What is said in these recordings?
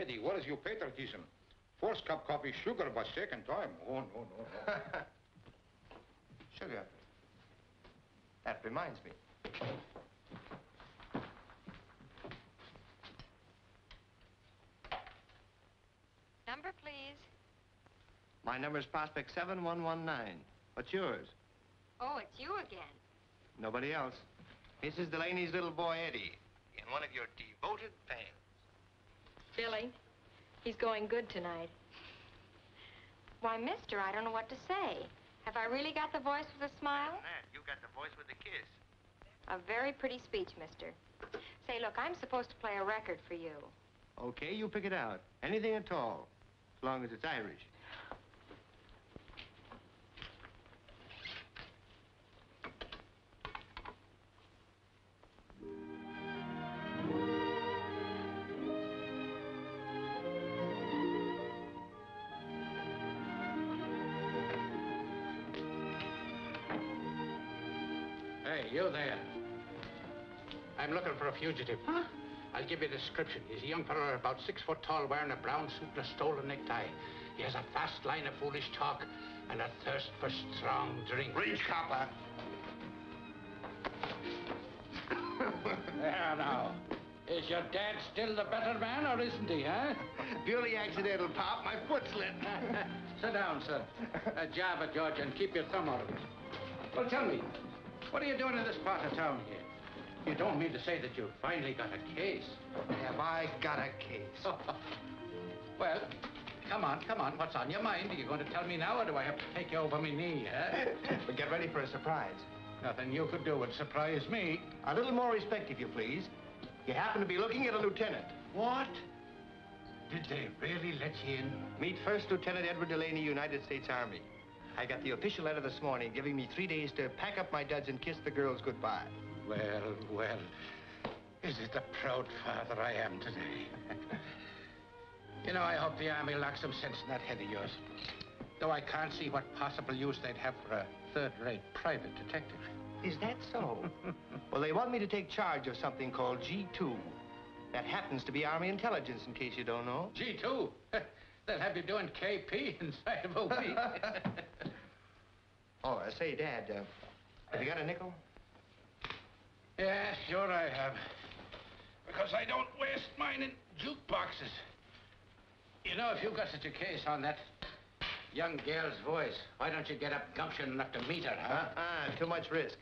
Eddie, what is your patriotism? First cup coffee, sugar, but second time. Oh, no, no, no. Sugar. That reminds me. Number, please. My number's Prospect 7119. What's yours? Oh, it's you again. Nobody else. This is Delaney's little boy, Eddie, and one of your devoted fans. Billy, he's going good tonight. Why, mister, I don't know what to say. Have I really got the voice with a smile? That, you got the voice with a kiss. A very pretty speech, mister. Say, look, I'm supposed to play a record for you. Okay, you pick it out. Anything at all, as long as it's Irish. Hey, you there. I'm looking for a fugitive. Huh? I'll give you a description. He's a young fellow about 6 foot tall, wearing a brown suit and a stolen necktie. He has a fast line of foolish talk and a thirst for strong drink. Reach, copper. There now. Is your dad still the better man, or isn't he, huh? Purely accidental, Pop. My foot slipped. Sit down, sir. Java, George, and keep your thumb out of it. Well, tell me, what are you doing in this part of town here? You don't mean to say that you've finally got a case? Have I got a case? Well, come on. What's on your mind? Are you going to tell me now, or do I have to take you over my knee, huh? But get ready for a surprise. Nothing you could do would surprise me. A little more respect, if you please. You happen to be looking at a lieutenant. What? Did they really let you in? Meet First Lieutenant Edward Delaney, United States Army. I got the official letter this morning giving me 3 days to pack up my duds and kiss the girls goodbye. Well, is it the proud father I am today? You know, I hope the Army locks some sense in that head of yours. Though I can't see what possible use they'd have for a third-rate private detective. Is that so? Well, they want me to take charge of something called G2. That happens to be Army intelligence, in case you don't know. G2? They'll have you doing KP inside of a week. Oh, say, Dad, have you got a nickel? Yeah, sure I have. Because I don't waste mine in jukeboxes. You know, if you've got such a case on that young girl's voice, why don't you get up gumption enough to meet her, huh? Too much risk.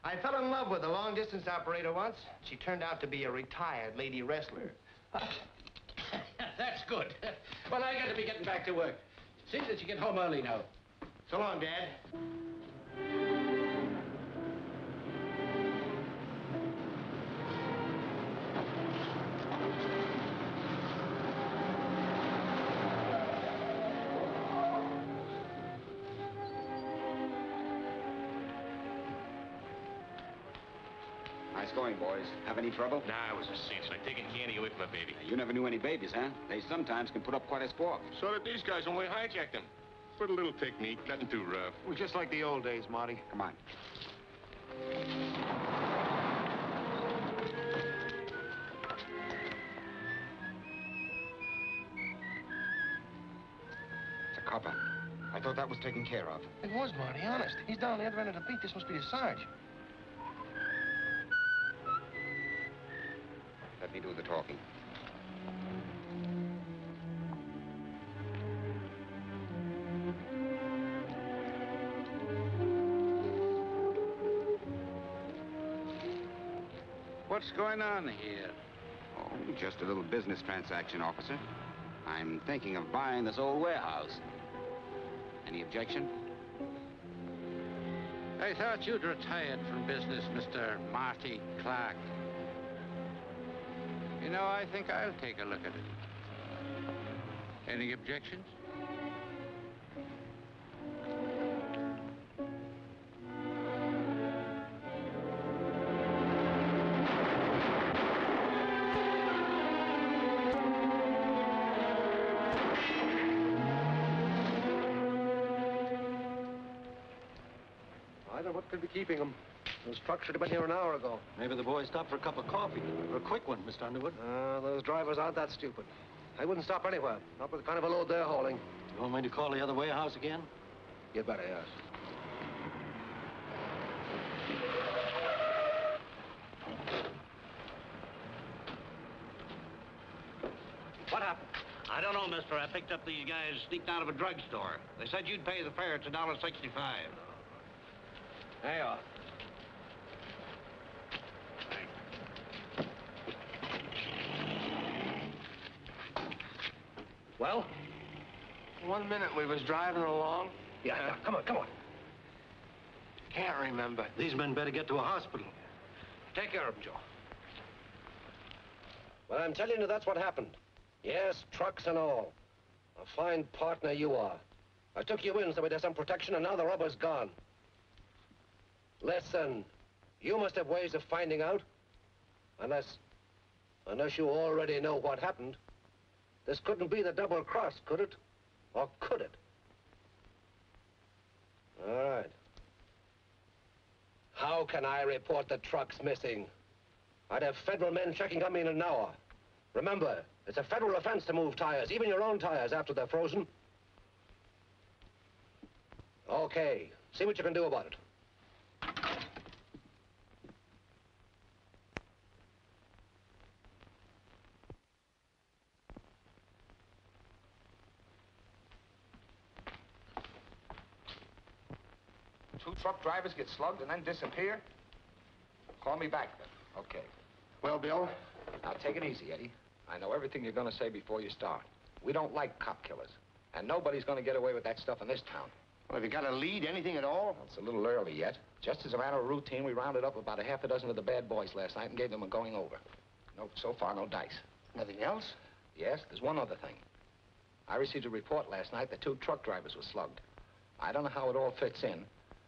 I fell in love with a long-distance operator once. She turned out to be a retired lady wrestler. That's good. Well, I got to be getting back to work. See that you get home early now. So long, Dad. Nice going, boys. Have any trouble? Nah, it was a cinch. Like taking candy away from a baby. You never knew any babies, huh? They sometimes can put up quite a sport. So did these guys when we hijacked them. Put a little technique, nothing too rough. Well, just like the old days, Marty. Come on. It's a copper. I thought that was taken care of. It was, Marty, honest. He's down the other end of the beat. This must be the Sarge. Let me do the talking. What's going on here? Oh, just a little business transaction, officer. I'm thinking of buying this old warehouse. Any objection? I thought you'd retired from business, Mr. Marty Clark. You know, I think I'll take a look at it. Any objections? I don't know what could be keeping them. Those trucks should have been here an hour ago. Maybe the boys stopped for a cup of coffee. Or a quick one, Mr. Underwood. Those drivers aren't that stupid. I wouldn't stop anywhere. Not with the kind of a load they're hauling. You want me to call the other warehouse again? You better, yes. What happened? I don't know, mister. I picked up these guys sneaked out of a drugstore. They said you'd pay the fare. It's $1.65. There you are. Well? 1 minute we was driving along. Yeah, come on. Can't remember. These men better get to a hospital. Take care of them, Joe. Well, I'm telling you, that's what happened. Yes, trucks and all. A fine partner you are. I took you in so there's some protection, and now the rubber's gone. Listen, you must have ways of finding out. Unless you already know what happened. This couldn't be the double cross, could it? Or could it? All right. How can I report the trucks missing? I'd have federal men checking on me in an hour. Remember, it's a federal offense to move tires, even your own tires, after they're frozen. Okay, see what you can do about it. Two truck drivers get slugged and then disappear? Call me back then. Okay. Well, Bill? Now, take it easy, Eddie. I know everything you're going to say before you start. We don't like cop killers. And nobody's going to get away with that stuff in this town. Well, have you got a lead, anything at all? Well, it's a little early yet. Just as a matter of routine, we rounded up about a half a dozen of the bad boys last night and gave them a going over. No, so far, no dice. Nothing else? Yes, there's one other thing. I received a report last night that 2 truck drivers were slugged. I don't know how it all fits in,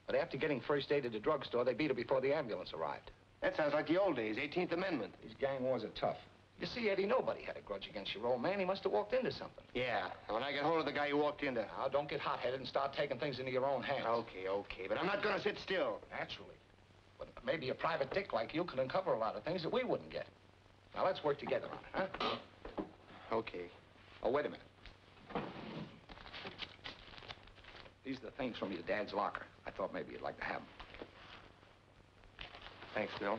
but after getting first aid at the drugstore, they beat her before the ambulance arrived. That sounds like the old days, 18th Amendment. These gang wars are tough. You see, Eddie, nobody had a grudge against your old man. He must have walked into something. Yeah, and when I get hold of the guy who walked in there. Now, don't get hot-headed and start taking things into your own hands. Okay, but I'm not gonna sit still. Naturally. But maybe a private dick like you could uncover a lot of things that we wouldn't get. Now, let's work together on it, huh? Okay. Oh, wait a minute. These are the things from your dad's locker. I thought maybe you'd like to have them. Thanks, Bill.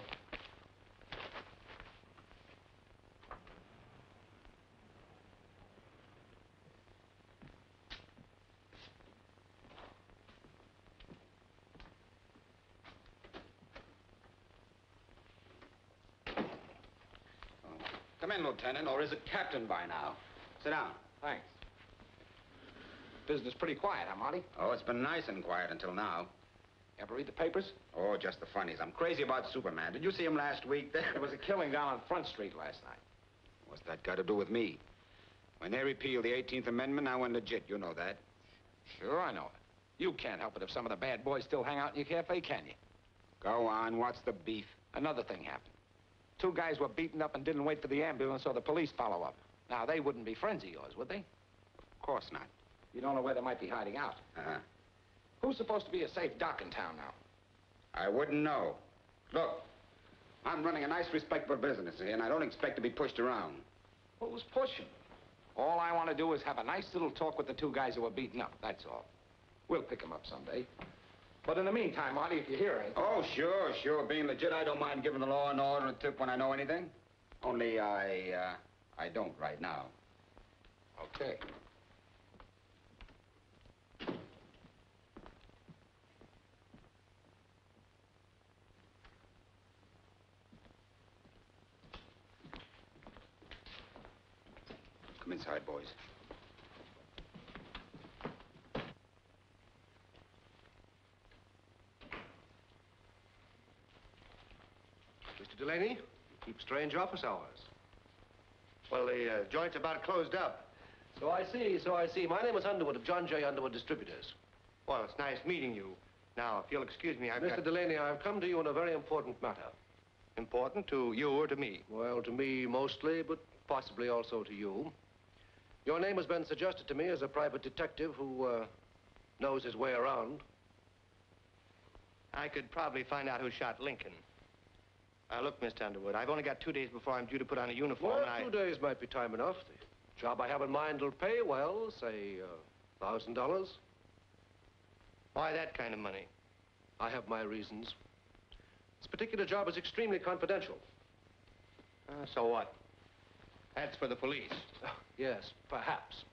Come in, Lieutenant, or is it Captain by now? Sit down. Thanks. Business pretty quiet, huh, Marty? Oh, it's been nice and quiet until now. Ever read the papers? Oh, just the funnies. I'm crazy about Superman. Did you see him last week? There was a killing down on Front Street last night. What's that got to do with me? When they repealed the 18th Amendment, I went legit. You know that. Sure, I know it. You can't help it if some of the bad boys still hang out in your cafe, can you? Go on. What's the beef? Another thing happened. 2 guys were beaten up and didn't wait for the ambulance or the police follow up. Now, they wouldn't be friends of yours, would they? Of course not. You don't know where they might be hiding out. Uh-huh. Who's supposed to be a safe doc in town now? I wouldn't know. Look, I'm running a nice, respectable business here, and I don't expect to be pushed around. Who's pushing? All I want to do is have a nice little talk with the 2 guys who were beaten up, that's all. We'll pick them up someday. But in the meantime, Marty, if you hear anything... Oh, sure. Being legit, I don't mind giving the law and order a tip when I know anything. Only I don't right now. Okay. Come inside, boys. Mr. Delaney, you keep strange office hours. Well, the joint's about closed up. So I see. My name is Underwood of John J. Underwood Distributors. Well, it's nice meeting you. Now, if you'll excuse me, Mr. Delaney, I've come to you on a very important matter. Important to you or to me? Well, to me mostly, but possibly also to you. Your name has been suggested to me as a private detective who knows his way around. I could probably find out who shot Lincoln. Look, Mr. Underwood, I've only got 2 days before I'm due to put on a uniform, Well, and 2 days might be time enough. Job I have in mind will pay well, say, $1,000. Why that kind of money? I have my reasons. This particular job is extremely confidential. So what? That's for the police. Yes, perhaps.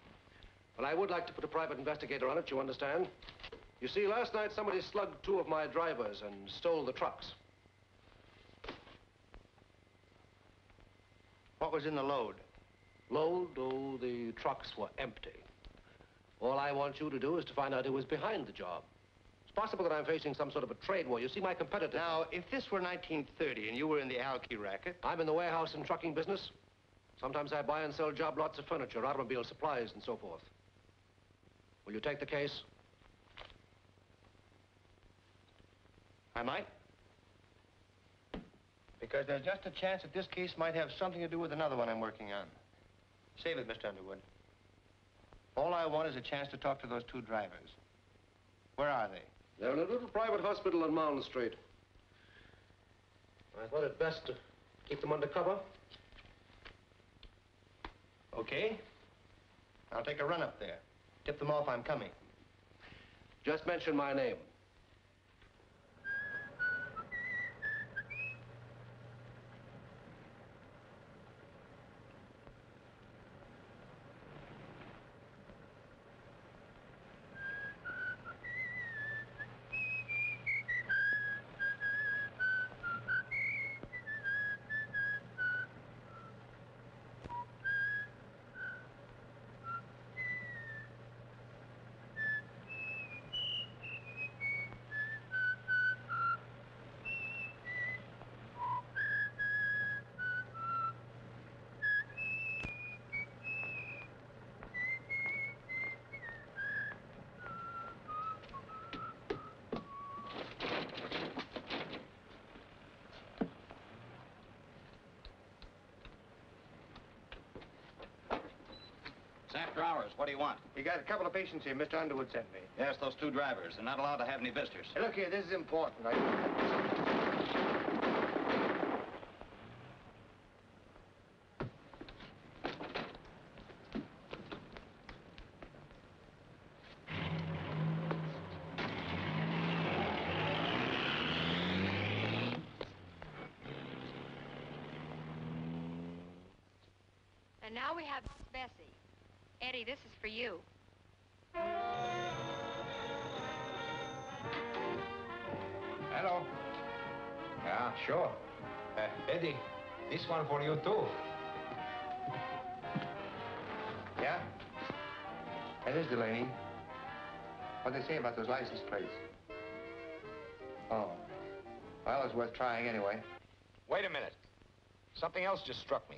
But I would like to put a private investigator on it, you understand? You see, last night somebody slugged 2 of my drivers and stole the trucks. What was in the load? Load? Oh, the trucks were empty. All I want you to do is to find out who was behind the job. It's possible that I'm facing some sort of a trade war. You see, my competitor... Now, if this were 1930 and you were in the alky racket... I'm in the warehouse and trucking business. Sometimes I buy and sell job lots of furniture, automobile supplies, and so forth. Will you take the case? I might. Because there's just a chance that this case might have something to do with another one I'm working on. Save it, Mr. Underwood. All I want is a chance to talk to those 2 drivers. Where are they? They're in a little private hospital on Mountain Street. I thought it best to keep them under cover. Okay. I'll take a run up there. Tip them off I'm coming. Just mention my name. After hours, what do you want? You got a couple of patients here Mr. Underwood sent me. Yes, those 2 drivers. They're not allowed to have any visitors. Hey, look here, this is important. And now we have Bessie. Eddie, this is for you. Hello. Yeah, sure. Eddie, this one for you, too. Yeah? That is Delaney. What'd they say about those license plates? Oh. Well, it's worth trying anyway. Wait a minute. Something else just struck me.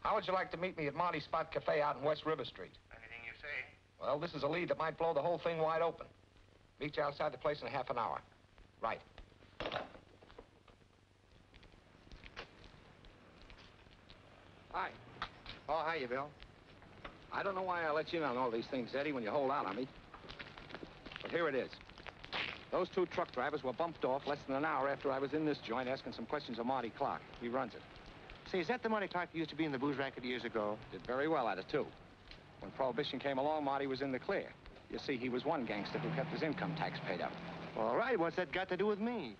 How would you like to meet me at Marty's Spot Cafe out in West River Street? Anything you say. Well, this is a lead that might blow the whole thing wide open. Meet you outside the place in half an hour. Right. Hi. Oh, hiya, Bill. I don't know why I let you in on all these things, Eddie, when you hold out on me. But here it is. Those 2 truck drivers were bumped off less than an hour after I was in this joint asking some questions of Marty Clark. He runs it. Say, is that the Marty Clark who used to be in the booze racket years ago? Did very well at it, too. When Prohibition came along, Marty was in the clear. You see, he was one gangster who kept his income tax paid up. All right, what's that got to do with me?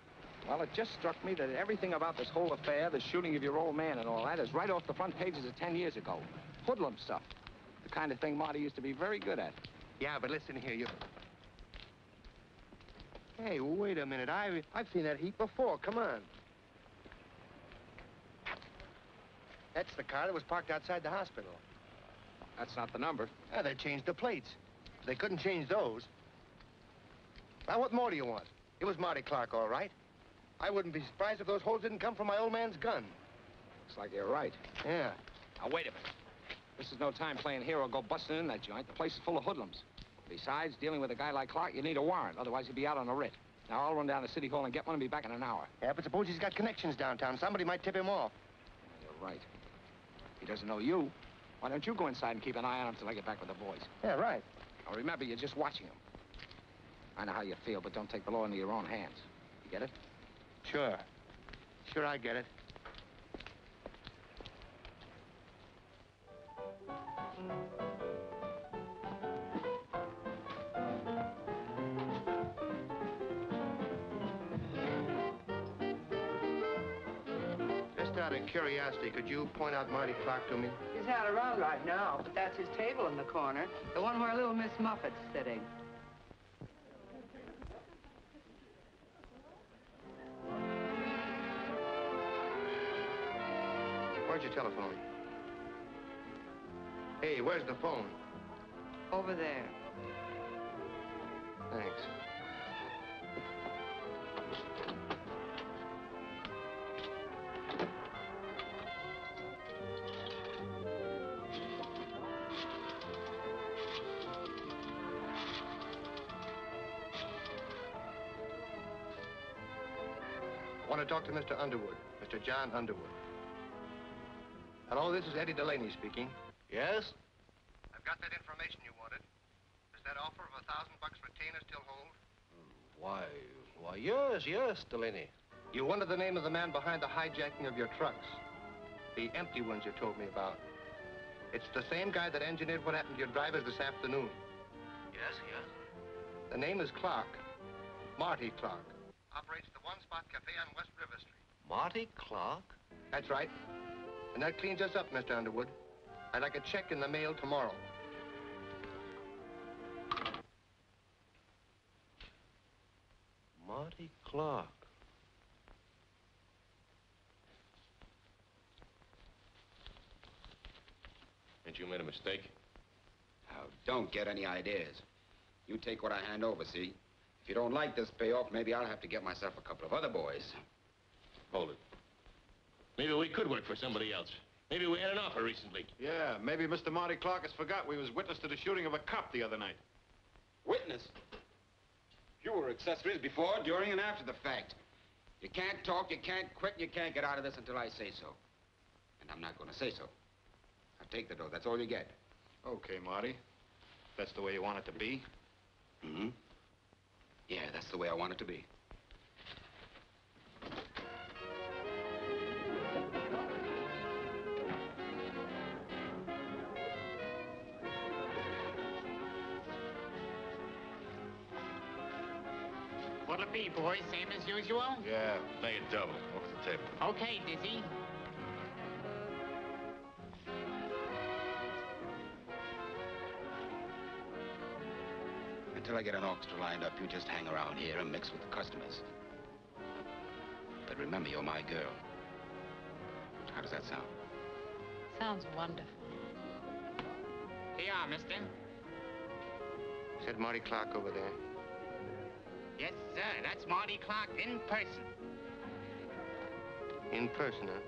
Well, it just struck me that everything about this whole affair, the shooting of your old man and all that, is right off the front pages of 10 years ago. Hoodlum stuff. The kind of thing Marty used to be very good at. Yeah, but listen here, you... Hey, wait a minute. I've seen that heap before. Come on. That's the car that was parked outside the hospital. That's not the number. Yeah, they changed the plates. They couldn't change those. Now, what more do you want? It was Marty Clark, all right. I wouldn't be surprised if those holes didn't come from my old man's gun. Looks like you're right. Yeah. Now, wait a minute. This is no time playing hero. Go busting in that joint. The place is full of hoodlums. Besides, dealing with a guy like Clark, you need a warrant. Otherwise, he'd be out on a writ. Now, I'll run down to City Hall and get one and be back in an hour. Yeah, but suppose he's got connections downtown. Somebody might tip him off. You're right. He doesn't know you. Why don't you go inside and keep an eye on him till I get back with the boys? Yeah, right. Now, remember, you're just watching him. I know how you feel, but don't take the law into your own hands. You get it? Sure. Sure, I get it. Just out of curiosity, could you point out Marty Clark to me? He's not around right now, but that's his table in the corner. The one where little Miss Muffet's sitting. Where's your telephone? Hey, where's the phone? Over there. Thanks. I want to talk to Mr. Underwood, Mr. John Underwood. Hello, this is Eddie Delaney speaking. Yes? I've got that information you wanted. Does that offer of $1,000 retainer still hold? Why, yes, Delaney. You wanted the name of the man behind the hijacking of your trucks. The empty ones you told me about. It's the same guy that engineered what happened to your drivers this afternoon. Yes. The name is Clark. Marty Clark. Operates the One Spot Cafe on West River Street. Marty Clark? That's right. And that cleans us up, Mr. Underwood. I'd like a check in the mail tomorrow. Marty Clark. Ain't you made a mistake? Now, don't get any ideas. You take what I hand over, see? If you don't like this payoff, maybe I'll have to get myself a couple of other boys. Hold it. Maybe we could work for somebody else. Maybe we had an offer recently. Yeah, maybe Mr. Marty Clark has forgot we was witness to the shooting of a cop the other night. Witness? You were accessories before, during, and after the fact. You can't talk, you can't quit, you can't get out of this until I say so. And I'm not going to say so. Now take the dough, that's all you get. Okay, Marty. That's the way you want it to be? Mm-hmm. Yeah, that's the way I want it to be. What'll it be, boys? Same as usual? Yeah. Lay it double. Off the table. Okay, Dizzy. Until I get an orchestra lined up, you just hang around here and mix with the customers. But remember, you're my girl. How does that sound? Sounds wonderful. Here you are, mister. Is that Marty Clark over there? Yes, sir. That's Marty Clark in person. In person, huh?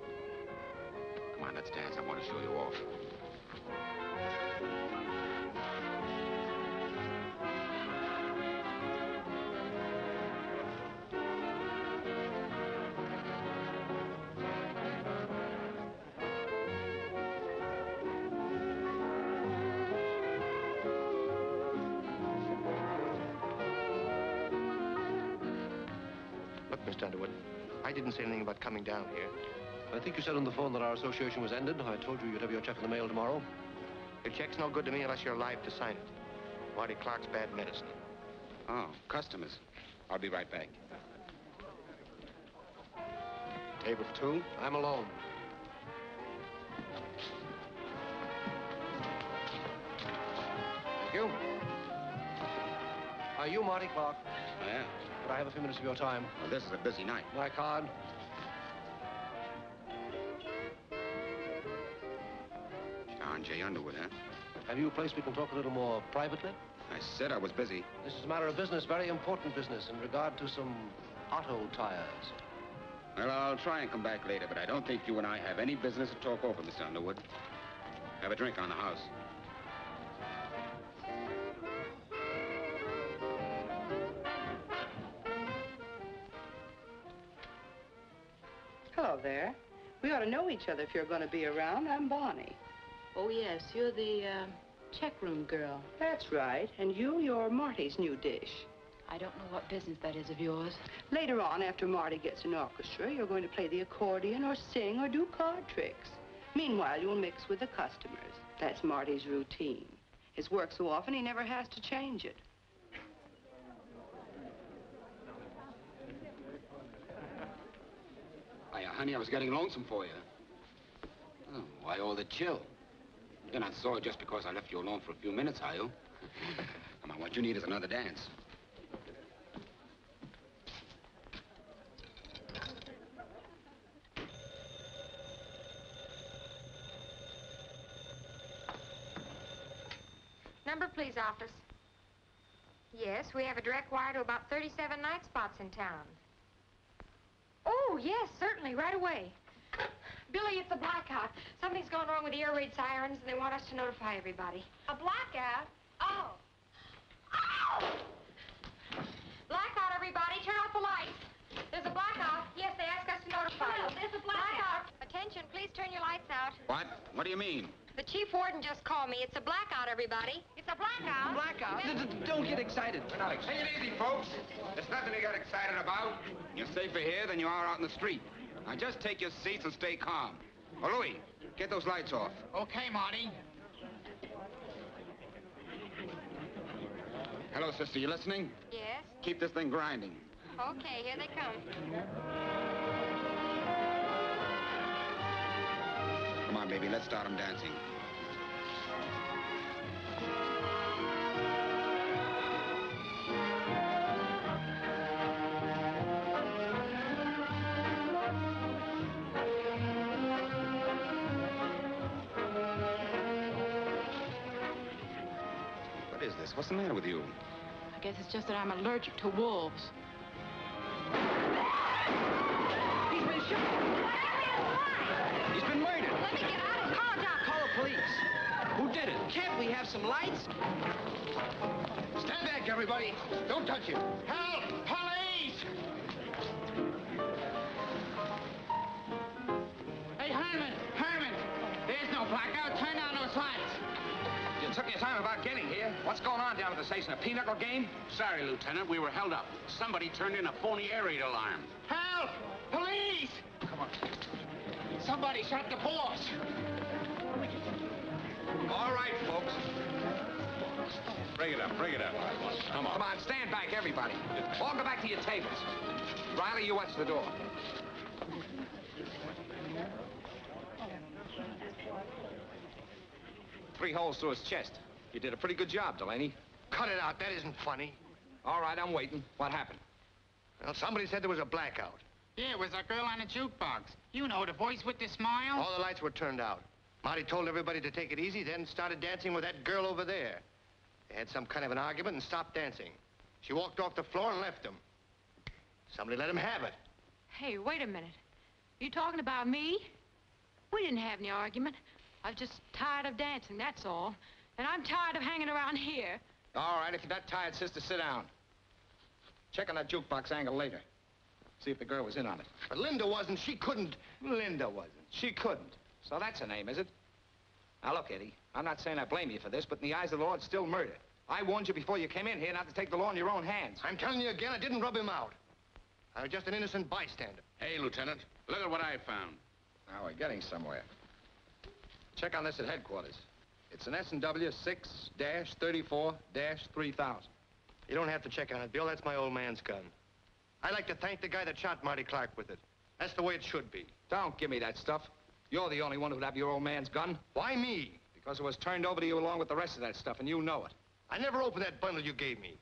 Come on, let's dance. I want to show you off. Look, Mr. Underwood, I didn't say anything about coming down here. I think you said on the phone that our association was ended. I told you you'd have your check in the mail tomorrow. Your check's no good to me unless you're alive to sign it. Marty Clark's bad medicine. Oh, customers. I'll be right back. Table for two. I'm alone. Thank you. Are you Marty Clark? I am. Could I have a few minutes of your time? Well, this is a busy night. My card. John J. Underwood, huh? Have you a place we can talk a little more privately? I said I was busy. This is a matter of business, very important business, in regard to some auto tires. Well, I'll try and come back later, but I don't think you and I have any business to talk over, Mr. Underwood. Have a drink on the house. Hello there. We ought to know each other if you're going to be around. I'm Bonnie. Oh, yes, you're the check room girl. That's right. And you're Marty's new dish. I don't know what business that is of yours. Later on, after Marty gets an orchestra, you're going to play the accordion or sing or do card tricks. Meanwhile, you'll mix with the customers. That's Marty's routine. His work so often, he never has to change it. Hiya, honey, I was getting lonesome for you. Oh, why all the chill? You're not sore just because I left you alone for a few minutes, are you? Come on, what you need is another dance. Number, please, office. Yes, we have a direct wire to about 37 night spots in town. Oh, yes, certainly, right away. Billy, it's a blackout. Something's gone wrong with the air raid sirens, and they want us to notify everybody. A blackout? Oh. Oh! Blackout, everybody. Turn off the lights. There's a blackout. Yes, they asked us to notify you. There's a blackout. Attention, please turn your lights out. What? What do you mean? The chief warden just called me. It's a blackout, everybody. It's a blackout. Blackout? Don't get excited. Take it easy, folks. There's nothing to get excited about. You're safer here than you are out in the street. Now, just take your seats and stay calm. Oh, Louis, get those lights off. Okay, Marty. Hello, sister, you listening? Yes? Keep this thing grinding. Okay, here they come. Come on, baby, let's start them dancing. What is this? What's the matter with you? I guess it's just that I'm allergic to wolves. He's been shot. He's been murdered. Let me get out of here. Call down. Call the police. Who did it? Can't we have some lights? Stand back, everybody. Don't touch him. Help! Police! Hey, Herman! There's no blackout. Turn down those lights. You took your time about getting here. What's going on down at the station? A pinochle game? Sorry, Lieutenant, we were held up. Somebody turned in a phony air raid alarm. Help! Police! Come on. Somebody shot the boss. All right, folks. Bring it up, bring it up. Come on, stand back, everybody. All go back to your tables. Riley, you watch the door. Three holes through his chest. You did a pretty good job, Delaney. Cut it out. That isn't funny. All right, I'm waiting. What happened? Well, somebody said there was a blackout. Yeah, it was a girl on a jukebox. You know, the voice with the smile. All the lights were turned out. Marty told everybody to take it easy, then started dancing with that girl over there. They had some kind of an argument and stopped dancing. She walked off the floor and left him. Somebody let him have it. Hey, wait a minute. You talking about me? We didn't have any argument. I was just tired of dancing, that's all. And I'm tired of hanging around here. All right, if you're not tired, sister, sit down. Check on that jukebox angle later. See if the girl was in on it. But Linda wasn't. She couldn't. Linda wasn't. She couldn't. So that's her name, is it? Now, look, Eddie, I'm not saying I blame you for this, but in the eyes of the law, it's still murder. I warned you before you came in here not to take the law in your own hands. I'm telling you again, I didn't rub him out. I was just an innocent bystander. Hey, Lieutenant, look at what I found. Now, we're getting somewhere. Check on this at headquarters. It's an S&W 6-34-3000. You don't have to check on it, Bill. That's my old man's gun. I'd like to thank the guy that shot Marty Clark with it. That's the way it should be. Don't give me that stuff. You're the only one who'd have your old man's gun. Why me? Because it was turned over to you along with the rest of that stuff, and you know it. I never opened that bundle you gave me.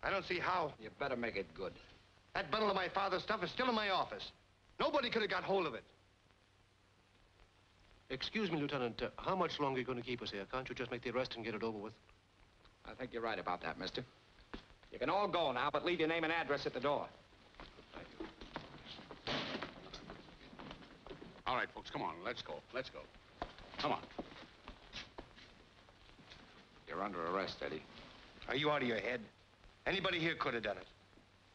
I don't see how. You better make it good. That bundle of my father's stuff is still in my office. Nobody could have got hold of it. Excuse me, Lieutenant. How much longer are you going to keep us here? Can't you just make the arrest and get it over with? I think you're right about that, mister. You can all go now, but leave your name and address at the door. Thank you. All right, folks, come on. Let's go. Let's go. Come on. You're under arrest, Eddie. Are you out of your head? Anybody here could have done it.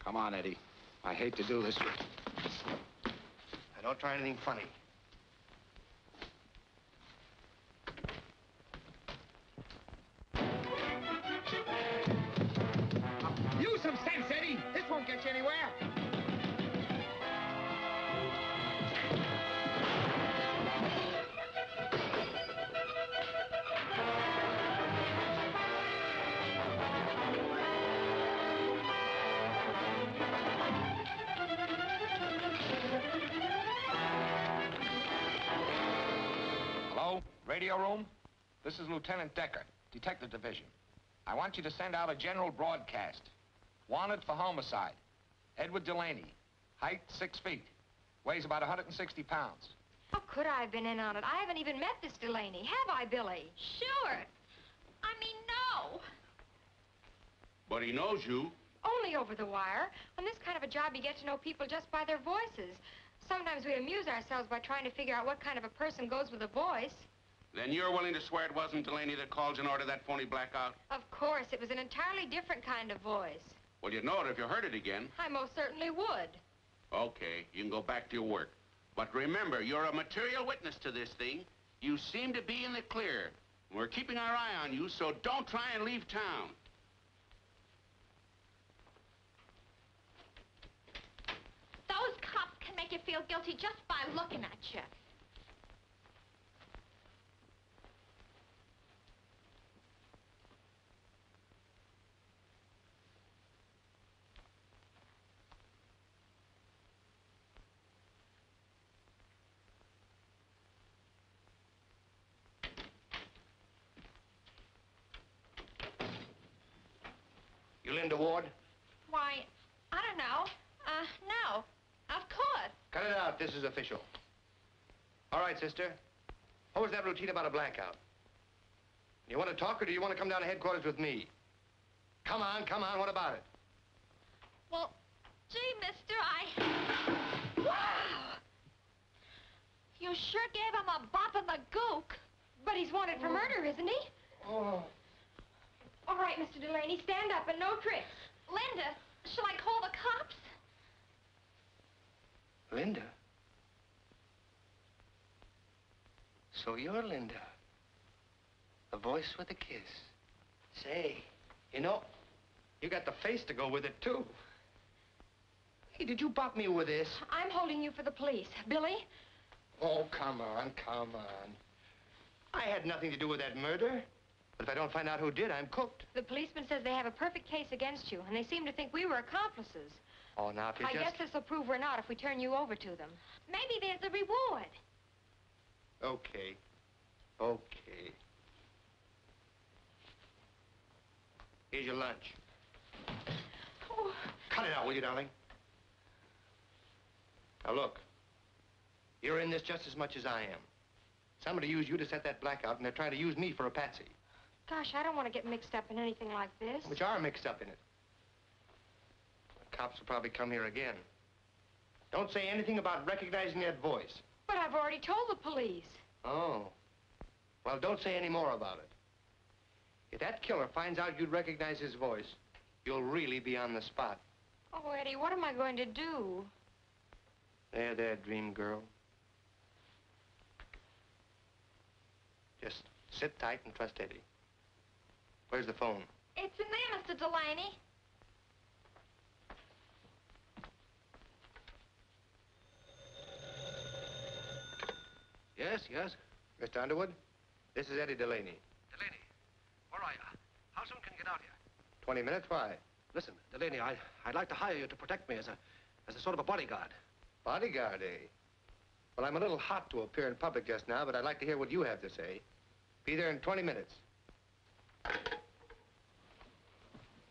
Come on, Eddie. I hate to do this. I don't try anything funny. Use some sense, Eddie. This won't get you anywhere. radio room? This is Lieutenant Decker, Detective Division. I want you to send out a general broadcast. Wanted for homicide. Edward Delaney. Height, 6 feet. Weighs about 160 pounds. How could I have been in on it? I haven't even met this Delaney, have I, Billy? Sure. I mean, no. But he knows you. Only over the wire. On this kind of a job, you get to know people just by their voices. Sometimes we amuse ourselves by trying to figure out what kind of a person goes with a voice. Then you're willing to swear it wasn't Delaney that called you and ordered that phony blackout? Of course, it was an entirely different kind of voice. Well, you'd know it if you heard it again. I most certainly would. Okay, you can go back to your work. But remember, you're a material witness to this thing. You seem to be in the clear. We're keeping our eye on you, so don't try and leave town. Those cops can make you feel guilty just by looking at you. You Linda Ward? Why, I don't know. No. Of course. Cut it out. This is official. All right, sister. What was that routine about a blackout? You want to talk, or do you want to come down to headquarters with me? Come on, come on. What about it? Well, gee, mister, Wow! You sure gave him a bop in the gook. But he's wanted for murder, isn't he? Oh. All right, Mr. Delaney, stand up and no tricks. Linda, shall I call the cops? Linda? So you're Linda. The voice with a kiss. Say, you know, you got the face to go with it, too. Hey, did you bop me with this? I'm holding you for the police. Billy? Oh, come on, come on. I had nothing to do with that murder. But if I don't find out who did, I'm cooked. The policeman says they have a perfect case against you, and they seem to think we were accomplices. Oh, now, if you I just... guess this will prove we're not if we turn you over to them. Maybe there's a reward. Okay. Okay. Here's your lunch. Oh. Cut it out, will you, darling? Now, look. You're in this just as much as I am. Somebody used you to set that blackout, and they're trying to use me for a patsy. Gosh, I don't want to get mixed up in anything like this. Which are mixed up in it. The cops will probably come here again. Don't say anything about recognizing that voice. But I've already told the police. Oh. Well, don't say any more about it. If that killer finds out you'd recognize his voice, you'll really be on the spot. Oh, Eddie, what am I going to do? There, dream girl. Just sit tight and trust Eddie. Where's the phone? It's in there, Mr. Delaney. Yes, yes? Mr. Underwood, this is Eddie Delaney. Delaney, where are you? How soon can you get out here? 20 minutes, why? Listen, Delaney, I'd like to hire you to protect me as a sort of a bodyguard. Bodyguard, eh? Well, I'm a little hot to appear in public just now, but I'd like to hear what you have to say. Be there in 20 minutes.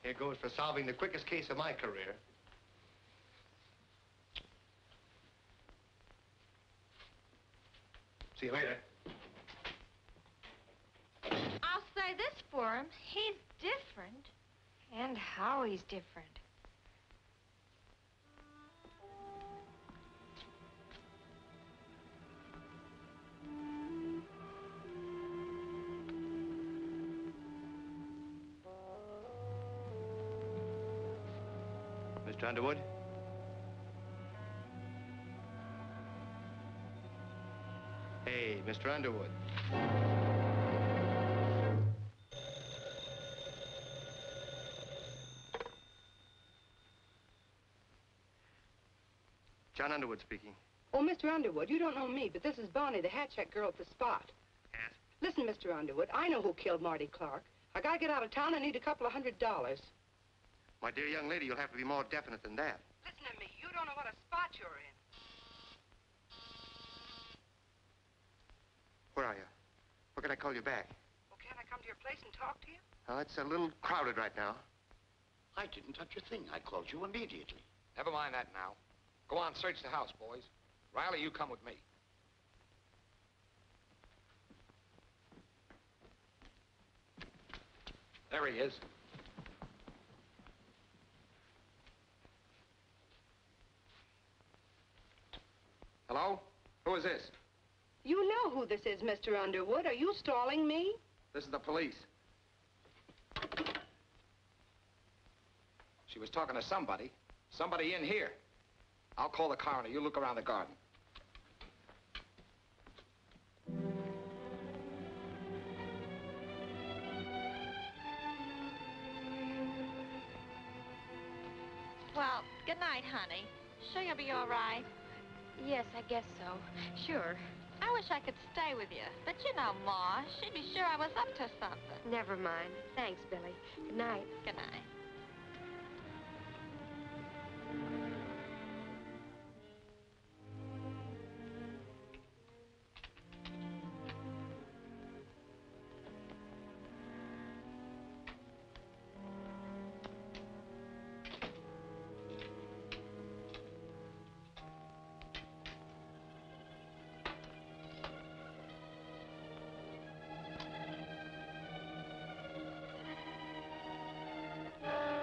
Here goes for solving the quickest case of my career. See you later. I'll say this for him. He's different. And how he's different. Mr. Underwood? Hey, Mr. Underwood. John Underwood speaking. Oh, Mr. Underwood, you don't know me, but this is Bonnie, the hat check girl at the spot. Yes? Listen, Mr. Underwood, I know who killed Marty Clark. I gotta get out of town. I need a couple of $100. My dear young lady, you'll have to be more definite than that. Listen to me. You don't know what a spot you're in. Where are you? Where can I I call you back? Well, can't I come to your place and talk to you? Oh, it's a little crowded right now. I didn't touch a thing. I called you immediately. Never mind that now. Go on, search the house, boys. Riley, you come with me. There he is. Hello? Who is this? You know who this is, Mr. Underwood. Are you stalling me? This is the police. She was talking to somebody. Somebody in here. I'll call the coroner. You look around the garden. Well, good night, honey. Sure you'll be all right? Yes, I guess so. Sure. I wish I could stay with you, but you know Ma, she'd be sure I was up to something. Never mind. Thanks, Billy. Good night. Good night.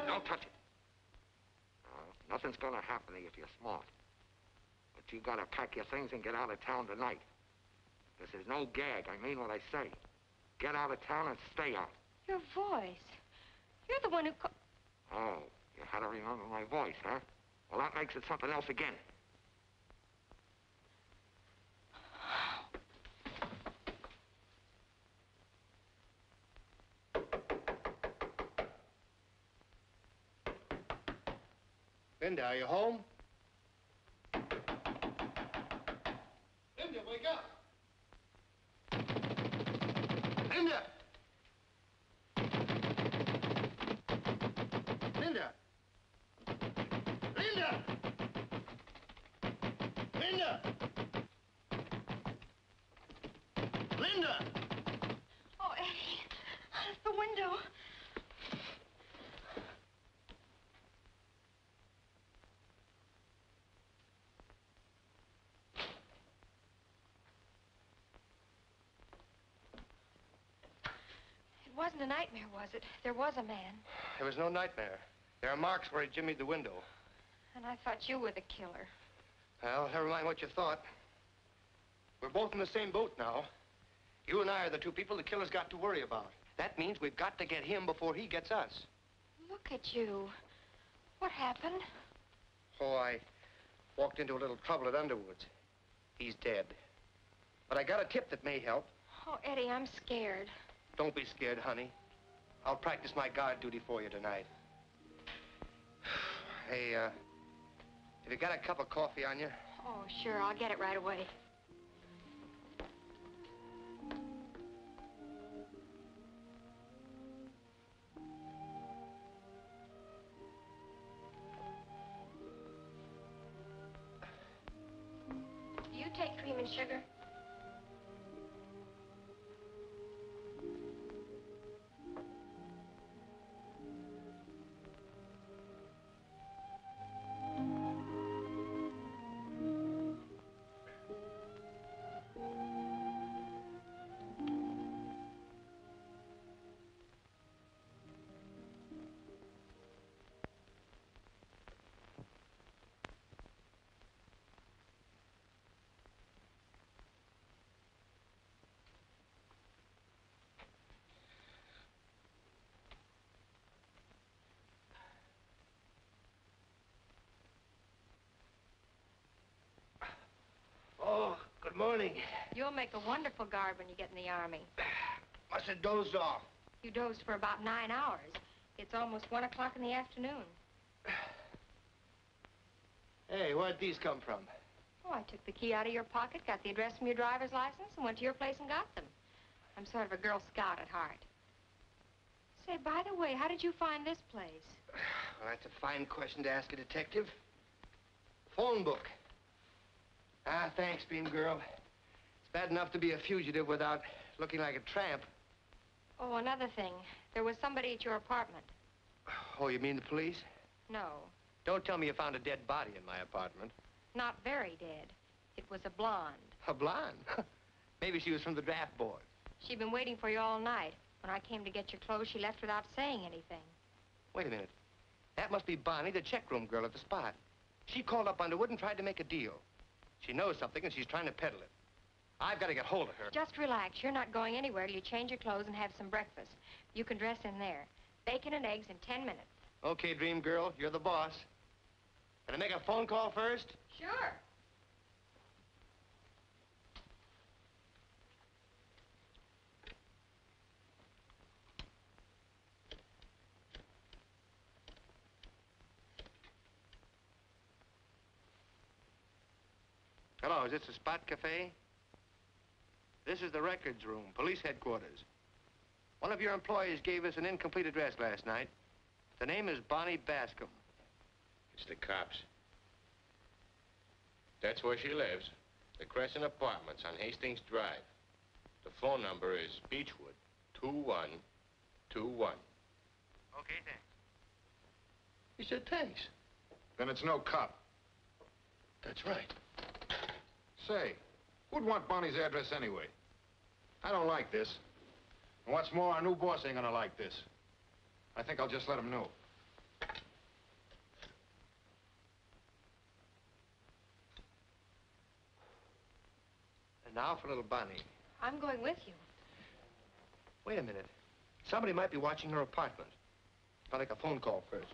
Don't touch it. Nothing's gonna happen to you if you're smart. But you gotta pack your things and get out of town tonight. This is no gag. I mean what I say. Get out of town and stay out. Your voice. You're the one who Oh, you had to remember my voice, huh? Well, that makes it something else again. Linda, are you home? Linda, wake up! Linda! Linda! Linda! Linda! Linda! Oh, Eddie. Out of the window. It wasn't a nightmare, was it? There was a man. There was no nightmare. There are marks where he jimmied the window. And I thought you were the killer. Well, never mind what you thought. We're both in the same boat now. You and I are the two people the killer's got to worry about. That means we've got to get him before he gets us. Look at you. What happened? Oh, I walked into a little trouble at Underwood's. He's dead. But I got a tip that may help. Oh, Eddie, I'm scared. Don't be scared, honey. I'll practice my guard duty for you tonight. Hey, have you got a cup of coffee on you? Oh, sure. I'll get it right away. Do you take cream and sugar? Oh, good morning. You'll make a wonderful guard when you get in the Army. Must have dozed off. You dozed for about 9 hours. It's almost 1 o'clock in the afternoon. Hey, where'd these come from? Oh, I took the key out of your pocket, got the address from your driver's license, and went to your place and got them. I'm sort of a Girl Scout at heart. Say, by the way, how did you find this place? Well, that's a fine question to ask a detective. Phone book. Ah, thanks, beam girl. It's Bad enough to be a fugitive without looking like a tramp. Oh, another thing. There was somebody at your apartment. Oh, you mean the police? No, Don't tell me you found a dead body in my apartment. not very dead. It was a blonde. A blonde? Maybe she was from the draft board. She'd been waiting for you all night. When I came to get your clothes, she left without saying anything. Wait a minute. That must be Bonnie, the checkroom girl at the spot. She called up Underwood and tried to make a deal. She knows something and she's trying to peddle it. I've got to get hold of her. Just relax. You're not going anywhere till you change your clothes and have some breakfast. You can dress in there. Bacon and eggs in 10 minutes. Okay, dream girl, you're the boss. Can I make a phone call first? Sure. Hello, is this the Spot Cafe? This is the records room, police headquarters. One of your employees gave us an incomplete address last night. The name is Bonnie Bascom. It's the cops. That's where she lives. The Crescent Apartments on Hastings Drive. The phone number is Beechwood 2121. Okay, thanks. He said thanks. Then it's no cop. That's right. Say, who'd want Bonnie's address anyway? I don't like this. And what's more, our new boss ain't gonna like this. I think I'll just let him know. And now for little Bonnie. I'm going with you. Wait a minute. Somebody might be watching her apartment. I'll make a phone call first.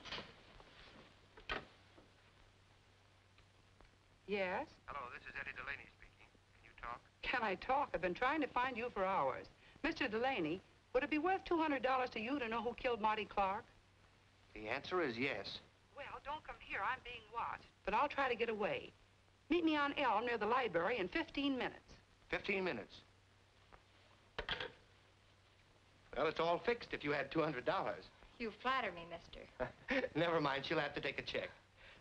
Yes? Hello, this is Eddie Delaney speaking. Can you talk? Can I talk? I've been trying to find you for hours. Mr. Delaney, would it be worth $200 to you to know who killed Marty Clark? The answer is yes. Well, don't come here. I'm being watched. But I'll try to get away. Meet me on Elm near the library in 15 minutes. 15 minutes. Well, it's all fixed if you had $200. You flatter me, mister. Never mind, she'll have to take a check.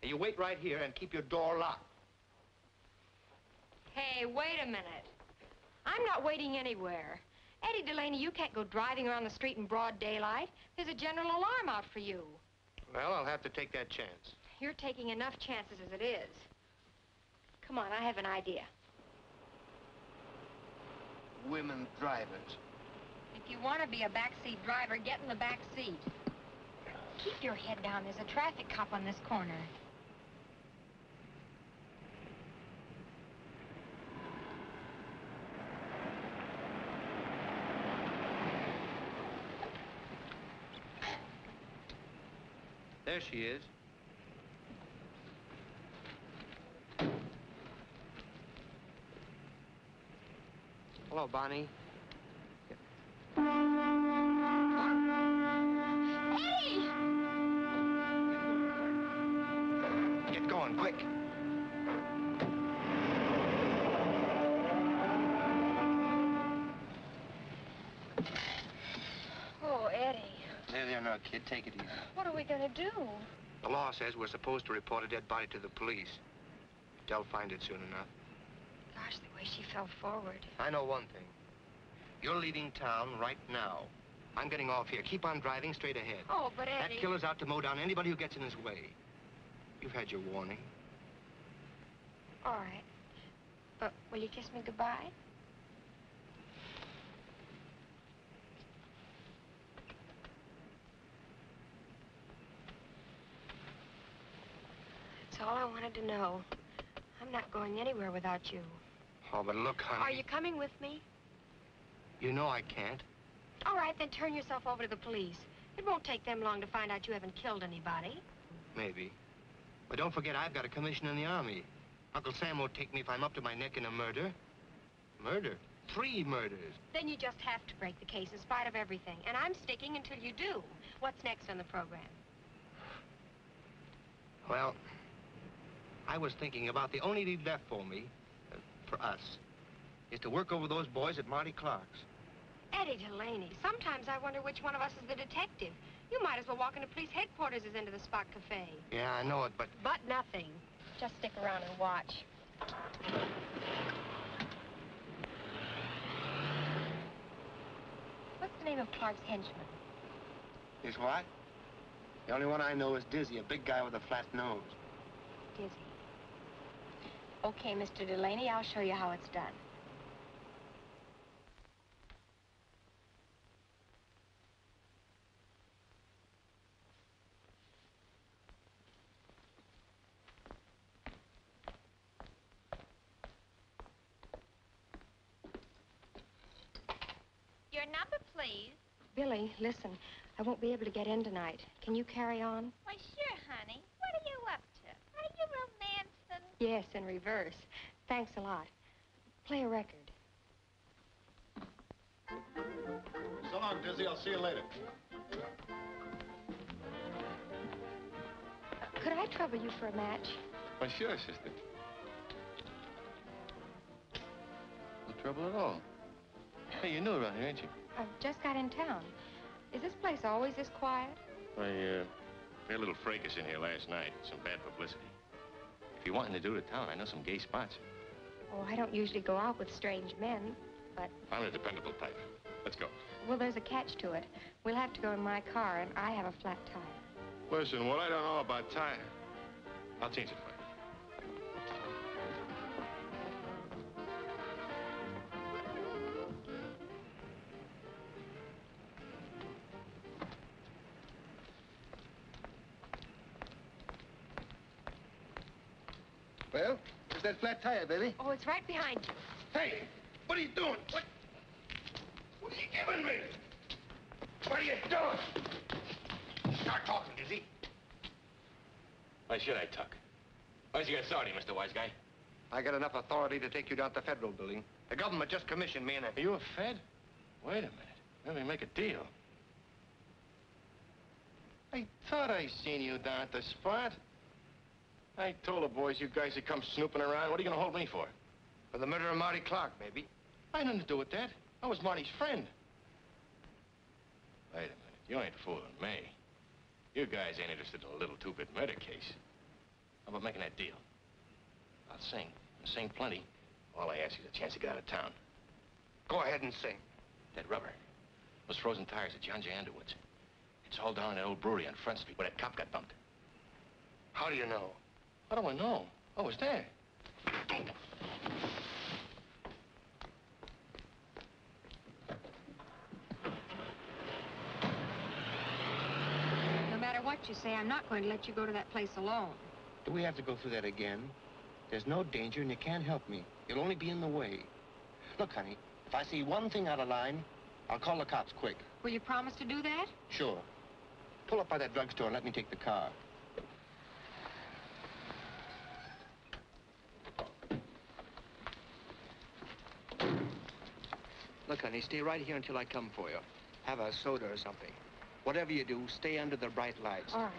Now, you wait right here and keep your door locked. Hey, wait a minute. I'm not waiting anywhere. Eddie Delaney, you can't go driving around the street in broad daylight. There's a general alarm out for you. Well, I'll have to take that chance. You're taking enough chances as it is. Come on, I have an idea. Women drivers. If you want to be a backseat driver, get in the back seat. Keep your head down. There's a traffic cop on this corner. There she is. Hello, Bonnie. Eddie! Get going, quick. Oh, Eddie. There, no, kid. Take it easy. What are we going to do? The law says we're supposed to report a dead body to the police. They'll find it soon enough. Gosh, the way she fell forward. I know one thing. You're leaving town right now. I'm getting off here. Keep on driving straight ahead. Oh, but Eddie... That killer's out to mow down anybody who gets in his way. You've had your warning. All right. But will you kiss me goodbye? That's all I wanted to know. I'm not going anywhere without you. Oh, but look, honey. Are you coming with me? You know I can't. All right, then turn yourself over to the police. It won't take them long to find out you haven't killed anybody. Maybe. But don't forget, I've got a commission in the Army. Uncle Sam won't take me if I'm up to my neck in a murder. Murder? 3 murders. Then you just have to break the case in spite of everything. And I'm sticking until you do. What's next on the program? Well, I was thinking about the only lead left for me, for us, is to work over those boys at Marty Clark's. Eddie Delaney, sometimes I wonder which one of us is the detective. You might as well walk into police headquarters as into the Spot Cafe. Yeah, I know it, but... But nothing. Just stick around and watch. name of Clark's henchman? Is what? The only one I know is Dizzy, a big guy with a flat nose. Dizzy. Okay, Mr. Delaney, I'll show you how it's done. Your number, please. Billy, listen, I won't be able to get in tonight. Can you carry on? Why, sure, honey. What are you up to? Are you romancing? Yes, in reverse. Thanks a lot. Play a record. So long, Dizzy. I'll see you later. Could I trouble you for a match? Why, sure, sister. No trouble at all. Hey, you're new around here, ain't you? I've just got in town. Is this place always this quiet? I, had a little fracas in here last night. Some bad publicity. If you're wanting to do to town, I know some gay spots. Oh, I don't usually go out with strange men, but... I'm a dependable type. Let's go. Well, there's a catch to it. We'll have to go in my car, and I have a flat tire. Listen, what I don't know about tire, I'll change it for you. Well, where's that flat tire, baby? Oh, it's right behind you. Hey, what are you doing? What are you giving me? What are you doing? Start talking, Dizzy. Why should I talk? Why's you got authority, Mr. Wise Guy? I got enough authority to take you down to the Federal building. The government just commissioned me and Are you a Fed? Wait a minute. Let me make a deal. I thought I seen you down at the spot. I told the boys you guys had come snooping around. What are you gonna hold me for? For the murder of Marty Clark, maybe. I had nothing to do with that. I was Marty's friend. Wait a minute. You ain't fooling me. You guys ain't interested in a little two-bit murder case. How about making that deal? I'll sing. I'll sing plenty. All I ask is a chance to get out of town. Go ahead and sing. That rubber. Those frozen tires at John J. Underwood's. It's all down in that old brewery on Front Street where that cop got bumped. How do you know? How do I know? I was there. No matter what you say, I'm not going to let you go to that place alone. Do we have to go through that again? There's no danger and you can't help me. You'll only be in the way. Look, honey, if I see one thing out of line, I'll call the cops quick. Will you promise to do that? Sure. Pull up by that drugstore and let me take the car. Look, honey, stay right here until I come for you. Have a soda or something. Whatever you do, stay under the bright lights. All right.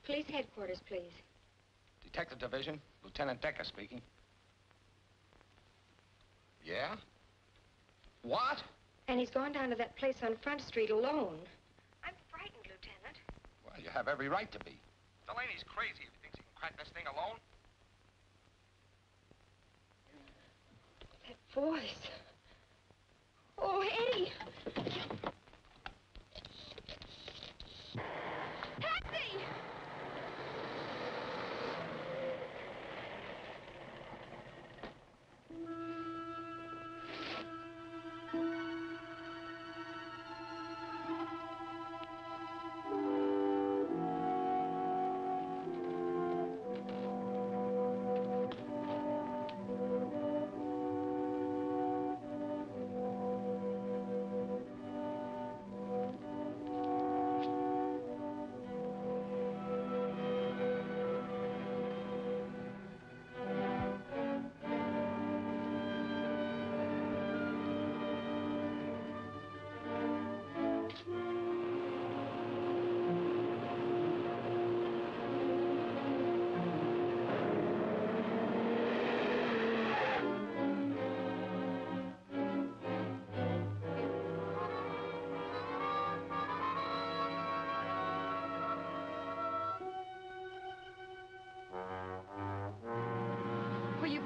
Police headquarters, please. Detective Division, Lieutenant Decker speaking. Yeah? What? And he's gone down to that place on Front Street alone. I'm frightened, Lieutenant. Well, you have every right to be. Delaney's crazy if he thinks he can crack this thing alone. That voice. Oh, Eddie! Taxi!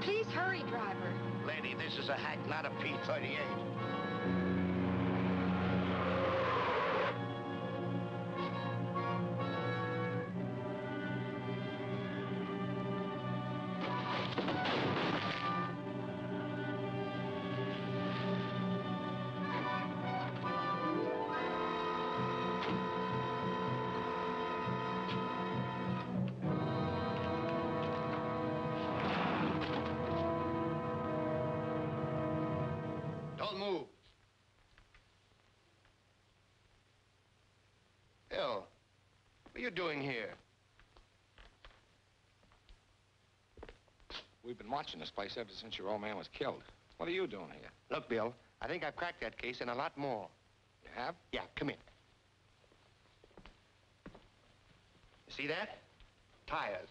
Please hurry, driver. Lady, this is a hack, not a P-38. Don't move. Bill, what are you doing here? We've been watching this place ever since your old man was killed. What are you doing here? Look, Bill, I think I've cracked that case and a lot more. You have? Yeah, come in. You see that? Tires.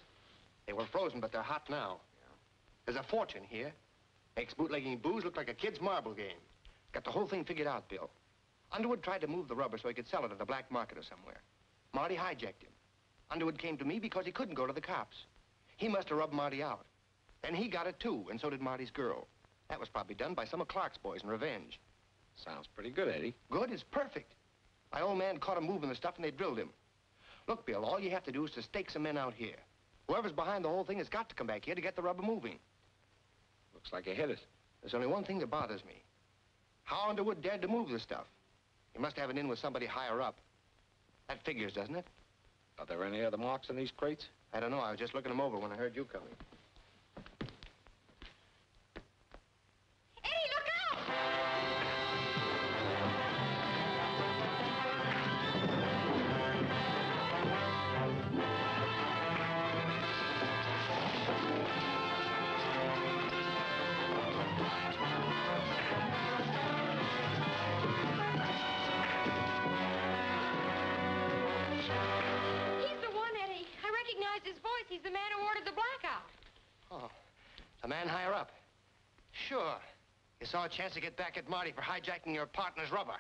They were frozen, but they're hot now. Yeah. There's a fortune here. Makes bootlegging booze look like a kid's marble game. Got the whole thing figured out, Bill. Underwood tried to move the rubber so he could sell it at the black market or somewhere. Marty hijacked him. Underwood came to me because he couldn't go to the cops. He must have rubbed Marty out. Then he got it too, and so did Marty's girl. That was probably done by some of Clark's boys in revenge. Sounds pretty good, Eddie. Good is perfect. My old man caught him moving the stuff and they drilled him. Look, Bill, all you have to do is to stake some men out here. Whoever's behind the whole thing has got to come back here to get the rubber moving. Looks like you hit it. There's only one thing that bothers me. How Underwood dared to move the stuff. He must have it in with somebody higher up. That figures, doesn't it? Are there any other marks on these crates? I don't know. I was just looking them over when I heard you coming. Eddie, look out! He's the one, Eddie. I recognized his voice. He's the man who ordered the blackout. Oh, the man higher up. Sure. You saw a chance to get back at Marty for hijacking your partner's rubber.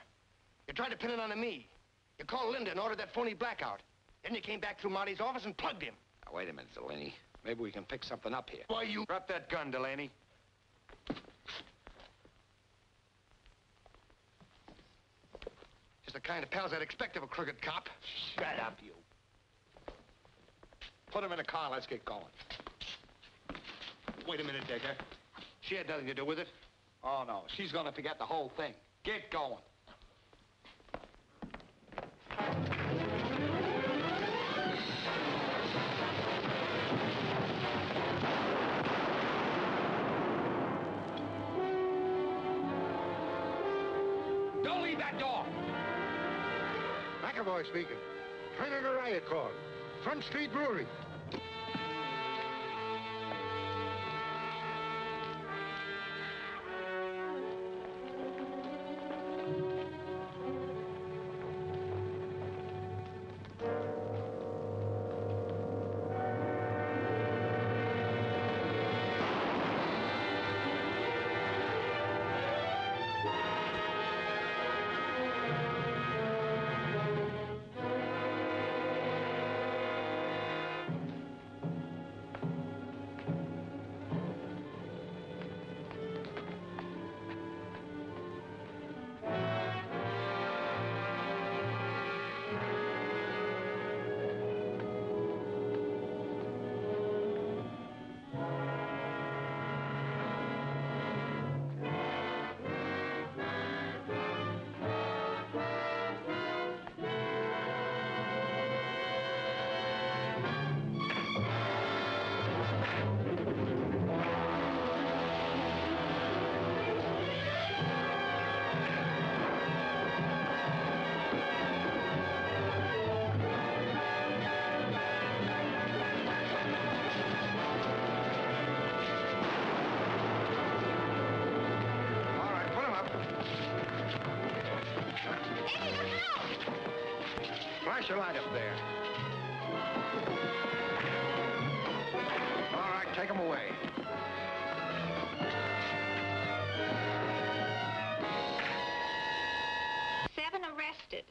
You tried to pin it on me. You called Linda and ordered that phony blackout. Then you came back through Marty's office and plugged him. Now, wait a minute, Delaney. Maybe we can pick something up here. Why, you... Drop that gun, Delaney. Just the kind of pals I'd expect of a crooked cop. Shut up, you. Put him in a car. Let's get going. Wait a minute, Decker. She had nothing to do with it. Oh, no. She's going to forget the whole thing. Get going. Don't leave that door. McAvoy speaking. Kind of a riot call. Front Street Brewery. Flash your light up there. All right, take them away. Seven arrested.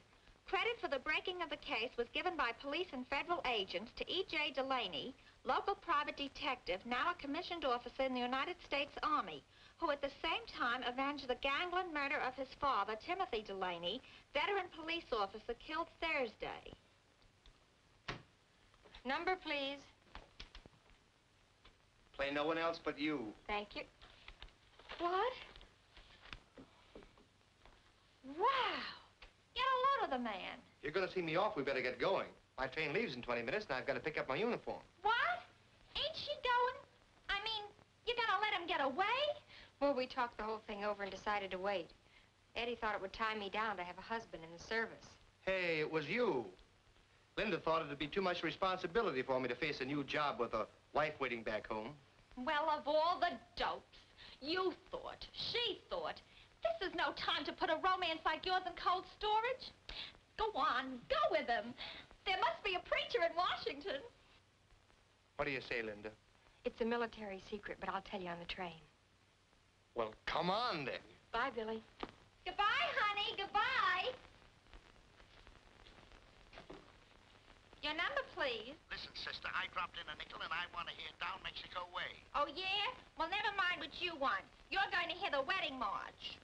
Credit for the breaking of the case was given given by police and federal agents to E.J. Delaney, local private detective, now a commissioned officer in the United States Army, who at the same time avenged the gangland murder of his father, Timothy Delaney, veteran police officer killed Thursday. Number, please. Play no one else but you. Thank you. What? Wow! Get a load of the man. You're going to see me off. We better get going. My train leaves in 20 minutes, and I've got to pick up my uniform. What? Ain't she going? I mean, you gonna let him get away? Well, we talked the whole thing over and decided to wait. Eddie thought it would tie me down to have a husband in the service. Hey, it was you. Linda thought it'd be too much responsibility for me to face a new job with a wife waiting back home. Well, of all the dopes, you thought, she thought, this is no time to put a romance like yours in cold storage. Go on, go with him. There must be a preacher in Washington. What do you say, Linda? It's a military secret, but I'll tell you on the train. Well, come on, then. Bye, Billy. Goodbye, honey, goodbye. Your number, please. Listen, sister, I dropped in a nickel and I want to hear Down Mexico Way. Oh, yeah? Well, never mind what you want. You're going to hear the wedding march.